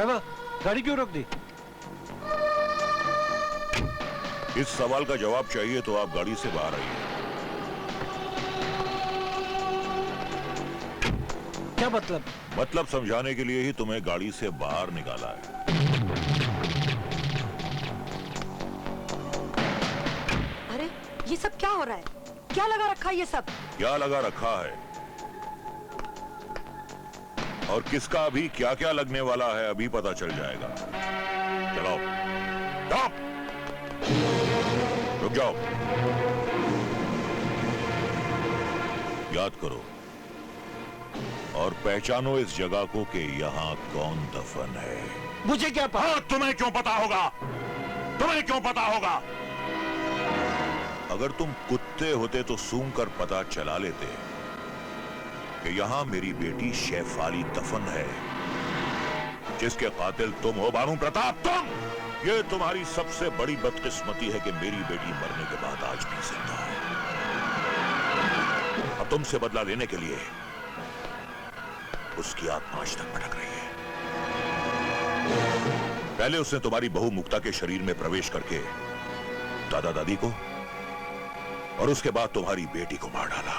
Driver, गाड़ी क्यों रोक दी? इस सवाल का जवाब चाहिए तो आप गाड़ी से बाहर आइए। क्या मतलब? मतलब समझाने के लिए ही तुम्हें गाड़ी से बाहर निकाला है। अरे ये सब क्या हो रहा है? क्या लगा रखा है ये सब? क्या लगा रखा है और किसका अभी क्या क्या लगने वाला है अभी पता चल जाएगा। चलो, स्टॉप, रुक जाओ। याद करो और पहचानो इस जगह को कि यहाँ कौन दफन है। मुझे क्या पता? हाँ, तुम्हें क्यों पता होगा? तुम्हें क्यों पता होगा? अगर तुम कुत्ते होते तो सूंघ कर पता चला लेते कि यहां मेरी बेटी शेफाली दफन है, जिसके कातिल तुम हो भानु प्रताप, तुम। ये तुम्हारी सबसे बड़ी बदकिस्मती है कि मेरी बेटी मरने के बाद आज भी जिंदा है। अब तुमसे बदला लेने के लिए उसकी आत्मा आज तक भटक रही है। पहले उसने तुम्हारी बहू मुक्ता के शरीर में प्रवेश करके दादा दादी को और उसके बाद तुम्हारी बेटी को मार डाला,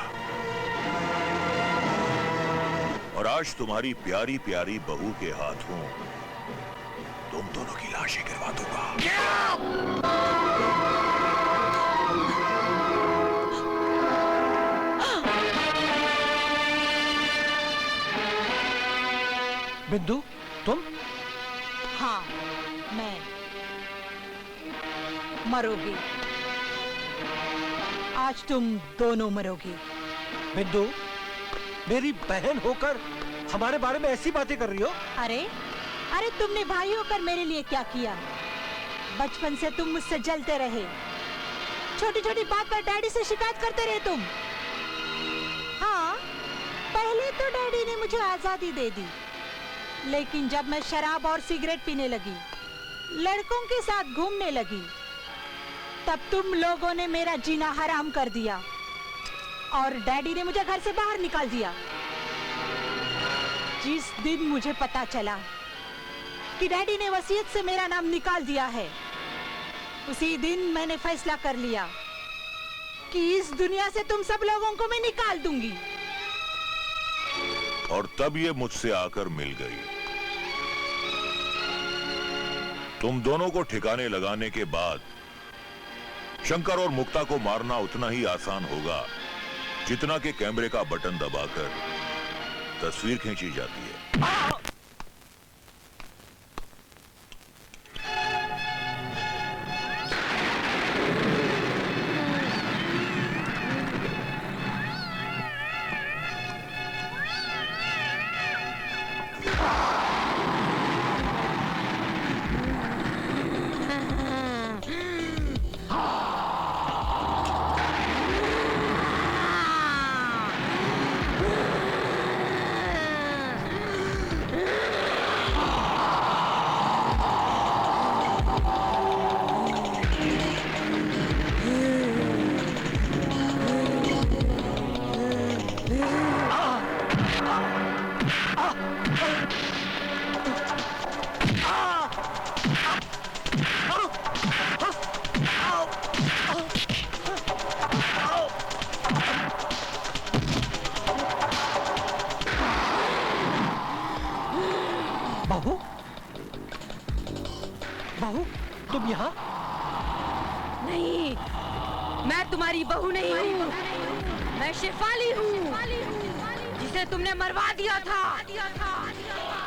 और आज तुम्हारी प्यारी प्यारी बहू के हाथों तुम दोनों की लाशें गिरवा दूंगा। बिंदु, तुम? हाँ, मैं मरोगी। आज तुम दोनों मरोगी। बिंदु, मेरी बहन होकर हमारे बारे में ऐसी बातें कर रही हो? अरे तुमने भाई होकर मेरे लिए क्या किया? बचपन से तुम मुझसे जलते रहे। छोटी छोटी बात पर डैडी से शिकायत करते रहे तुम। हाँ, पहले तो डैडी ने मुझे आजादी दे दी, लेकिन जब मैं शराब और सिगरेट पीने लगी, लड़कों के साथ घूमने लगी, तब तुम लोगों ने मेरा जीना हराम कर दिया और डैडी ने मुझे घर से बाहर निकाल दिया। जिस दिन मुझे पता चला कि डैडी ने वसीयत से मेरा नाम निकाल दिया है, उसी दिन मैंने फैसला कर लिया कि इस दुनिया से तुम सब लोगों को मैं निकाल दूंगी। और तब ये मुझसे आकर मिल गई। तुम दोनों को ठिकाने लगाने के बाद शंकर और मुक्ता को मारना उतना ही आसान होगा जितना कि कैमरे का बटन दबाकर तस्वीर खींची जाती है। बहू, बहू, तुम यहाँ? नहीं, मैं तुम्हारी बहू नहीं हूँ। मैं शेफाली हूँ, जिसे तुमने मरवा दिया था,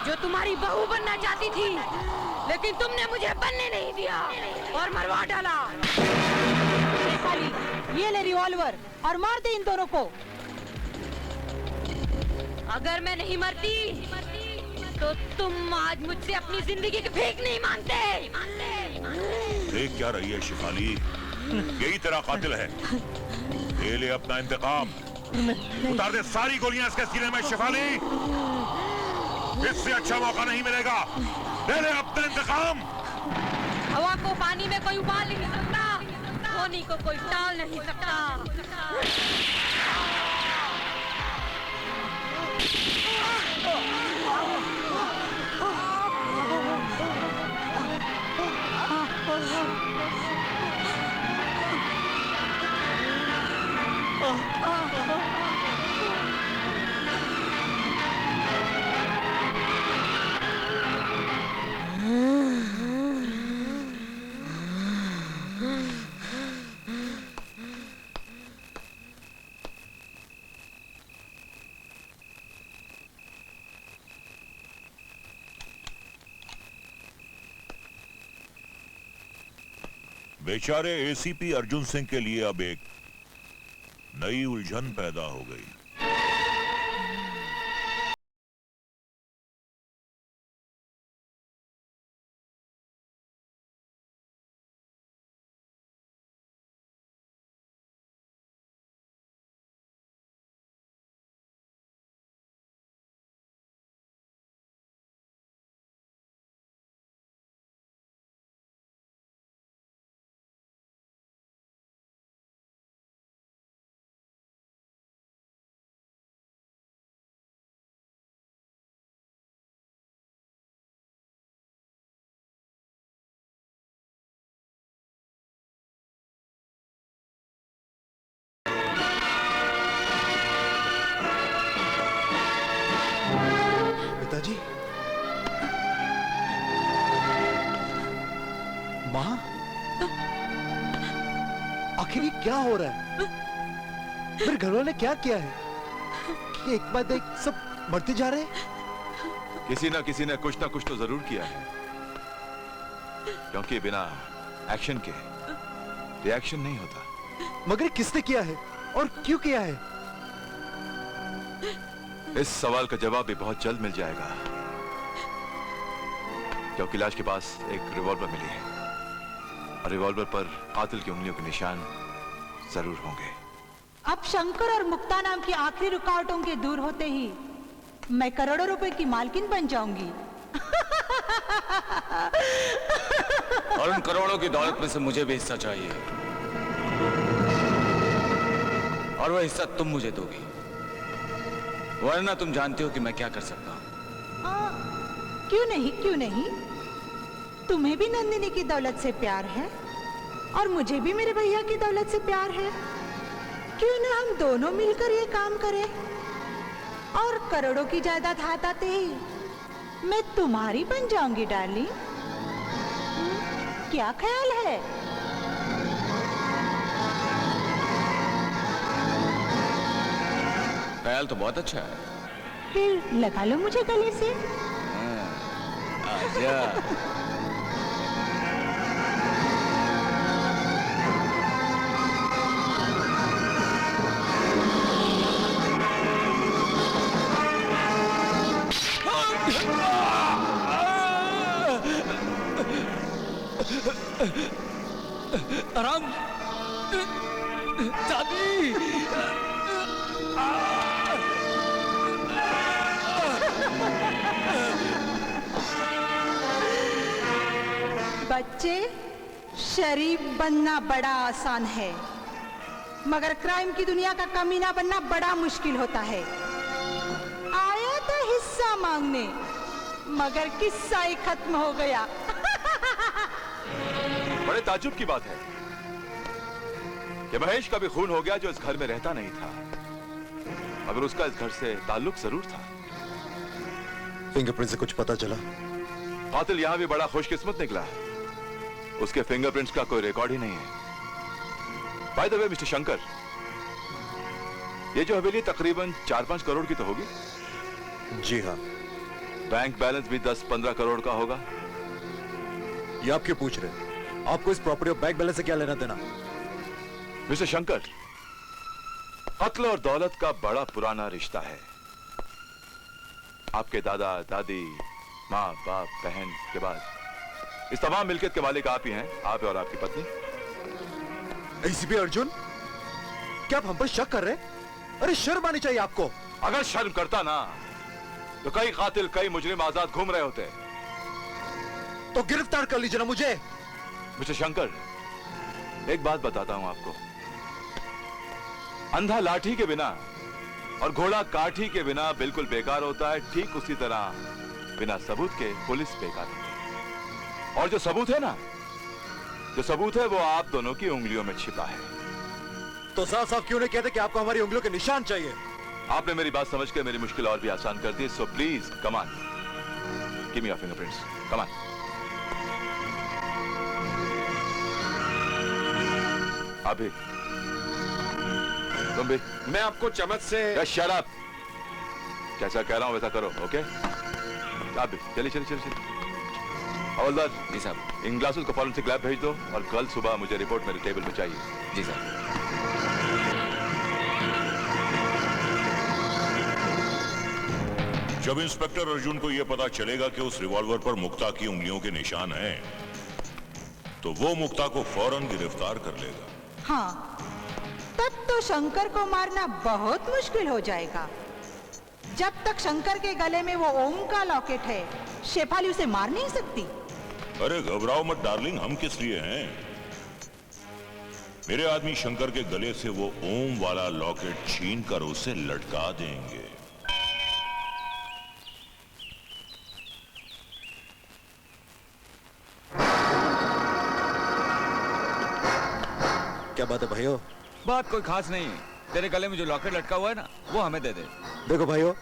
जो तुम्हारी बहू बनना चाहती थी, लेकिन तुमने मुझे बनने नहीं दिया और मरवा डाला। शेफाली, ये ले रिवॉल्वर और मार दे इन दोनों को। अगर मैं नहीं मरती तो तुम आज मुझसे अपनी जिंदगी की भीख नहीं मांगते। देख क्या रही है शेफाली, यही तेरा कातिल है। ले ले अपना इंतकाम। उतार दे सारी गोलियां इसके सीने में शेफाली। इससे अच्छा मौका नहीं मिलेगा। ले ले अपना इंतकाम। हवा को पानी में कोई उबाल नहीं सकता, धोनी को कोई टाल नहीं सकता। बेचारे एसीपी अर्जुन सिंह के लिए अब एक नई उलझन पैदा हो गई। पिताजी, माँ, आखिर ये क्या हो रहा है? मेरे घर वालों ने क्या किया है कि एक बाद एक सब मरते जा रहे हैं? किसी ने कुछ ना कुछ तो जरूर किया है, क्योंकि बिना एक्शन के रिएक्शन नहीं होता। मगर किसने किया है और क्यों किया है? इस सवाल का जवाब भी बहुत जल्द मिल जाएगा, क्योंकि लाश के पास एक रिवॉल्वर मिली है और रिवॉल्वर पर कातिल की उंगलियों के निशान जरूर होंगे। अब शंकर और मुक्ता नाम की आखिरी रुकावटों के दूर होते ही मैं करोड़ों रुपए की मालकिन बन जाऊंगी। और उन करोड़ों की दौलत में से मुझे भी हिस्सा चाहिए, और वह हिस्सा तुम मुझे दोगी, वरना तुम जानती हो कि मैं क्या कर सकता हूं। क्यों नहीं, क्यों नहीं? तुम्हें भी नंदिनी की दौलत से प्यार है और मुझे भी मेरे भैया की दौलत से प्यार है। क्यों ना हम दोनों मिलकर ये काम करें और करोड़ों की जायदाद हाथ आते ही मैं तुम्हारी बन जाऊंगी डार्लिंग। क्या ख्याल है? ख्याल तो बहुत अच्छा है। फिर लगा लो मुझे गले से। आजा। आराम, दादी। बच्चे, शरीफ बनना बड़ा आसान है, मगर क्राइम की दुनिया का कमीना बनना बड़ा मुश्किल होता है। आया था हिस्सा मांगने, मगर किस्सा ही खत्म हो गया। बड़े ताज्जुब की बात है कि महेश का भी खून हो गया जो इस घर में रहता नहीं था, मगर उसका इस घर से ताल्लुक जरूर था। फिंगरप्रिंट से कुछ पता चला? कातिल यहां भी बड़ा खुशकिस्मत निकला है, उसके फिंगरप्रिंट्स का कोई रिकॉर्ड ही नहीं है। By the way mister Shankar, ये जो हवेली तकरीबन 4-5 करोड़ की तो होगी? जी हाँ। बैंक बैलेंस भी 10-15 करोड़ का होगा। ये आप क्यों पूछ रहे हैं? आपको इस प्रॉपर्टी और बैंक बैलेंस से क्या लेना देना? मिस्टर शंकर, कत्ल और दौलत का बड़ा पुराना रिश्ता है। आपके दादा दादी, माँ बाप, बहन के बाद इस तमाम मिल्कियत के मालिक आप ही हैं, आप और आपकी पत्नी। एसीपी अर्जुन, क्या आप हम पर शक कर रहे हैं? अरे शर्म आनी चाहिए आपको। अगर शर्म करता ना तो कई कातिल, कई मुजरिम आजाद घूम रहे होते। तो गिरफ्तार कर लीजिए ना मुझे। मिस्टर शंकर, एक बात बताता हूं आपको, अंधा लाठी के बिना और घोड़ा काठी के बिना बिल्कुल बेकार होता है, ठीक उसी तरह बिना सबूत के पुलिस बेकार है। और जो सबूत है ना, जो सबूत है वो आप दोनों की उंगलियों में छिपा है। तो साफ साफ क्यों नहीं कहते कि आपको हमारी उंगलियों के निशान चाहिए? आपने मेरी बात समझ के मेरी मुश्किल और भी आसान कर दी, so please come on, give me your fingerprints, come on. आप भी, तुम भी। मैं आपको चम्मच से शट अप, कैसा कह रहा हूं वैसा करो, ओके? आप भी चलिए चलिए चलिए चलिए। हवलदार जी साहब। इन ग्लासेस को फॉरेंसिक लैब भेज दो और कल सुबह मुझे रिपोर्ट मेरे टेबल पे चाहिए। जी साहब। जब इंस्पेक्टर अर्जुन को यह पता चलेगा कि उस रिवॉल्वर पर मुक्ता की उंगलियों के निशान हैं, तो वो मुक्ता को फौरन गिरफ्तार कर लेगा। हाँ, तब तो शंकर को मारना बहुत मुश्किल हो जाएगा। जब तक शंकर के गले में वो ओम का लॉकेट है, शेफाली उसे मार नहीं सकती। अरे घबराओ मत डार्लिंग, हम किस लिए हैं? मेरे आदमी शंकर के गले से वो ओम वाला लॉकेट छीन कर उसे लटका देंगे। क्या बात है भाइयों? बात कोई खास नहीं है। तेरे गले में जो लॉकेट लटका हुआ है ना, वो हमें दे दे। देखो भाइयों,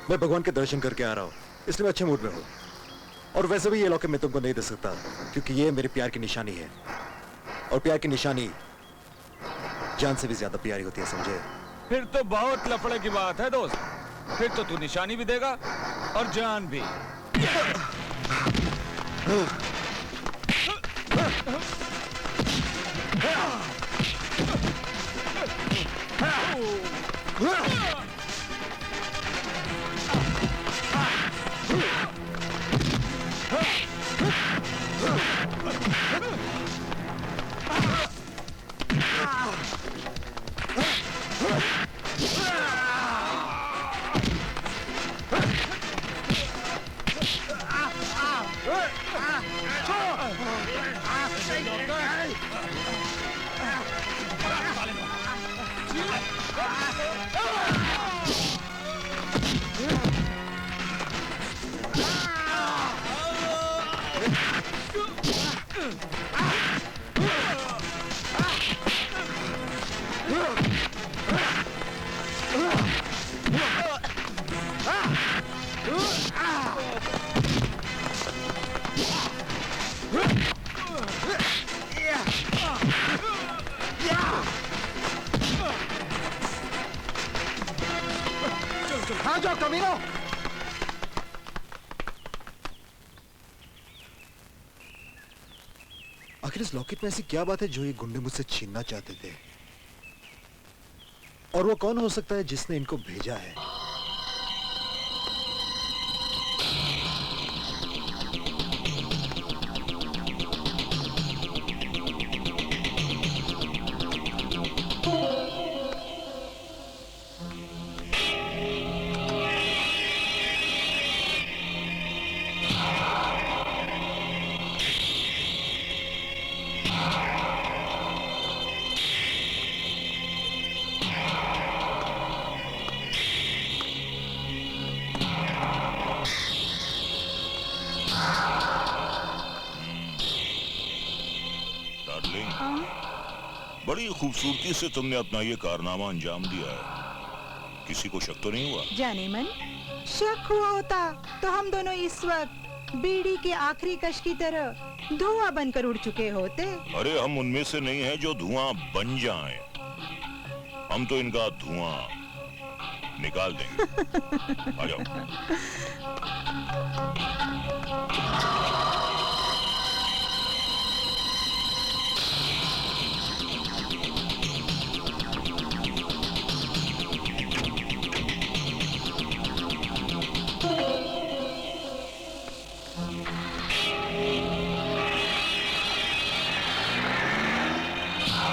मैं भगवान के दर्शन करके आ रहा हूँ, इसलिए मैं अच्छे मूड में हूँ। और वैसे भी ये लॉकेट मैं तुमको नहीं दे सकता, क्योंकि ये मेरे प्यार की निशानी है। और प्यार की निशानी जान से भी ज्यादा प्यारी होती है, समझे? फिर तो बहुत लफड़े की बात है दोस्त। फिर तो तू निशानी भी देगा और जान भी। हाँ जाओ कमीनो। आखिर इस लॉकेट में ऐसी क्या बात है जो ये गुंडे मुझसे छीनना चाहते थे? और वो कौन हो सकता है जिसने इनको भेजा है? बड़ी खूबसूरती से तुमने अपना ये कारनामा अंजाम दिया है। किसी को शक तो नहीं हुआ? जाने मन, शक हुआ होता तो हम दोनों इस वक्त बीड़ी के आखिरी कश की तरह धुआं बनकर उड़ चुके होते। अरे हम उनमें से नहीं हैं जो धुआं बन जाएं। हम तो इनका धुआं निकाल देंगे। आ जाओ।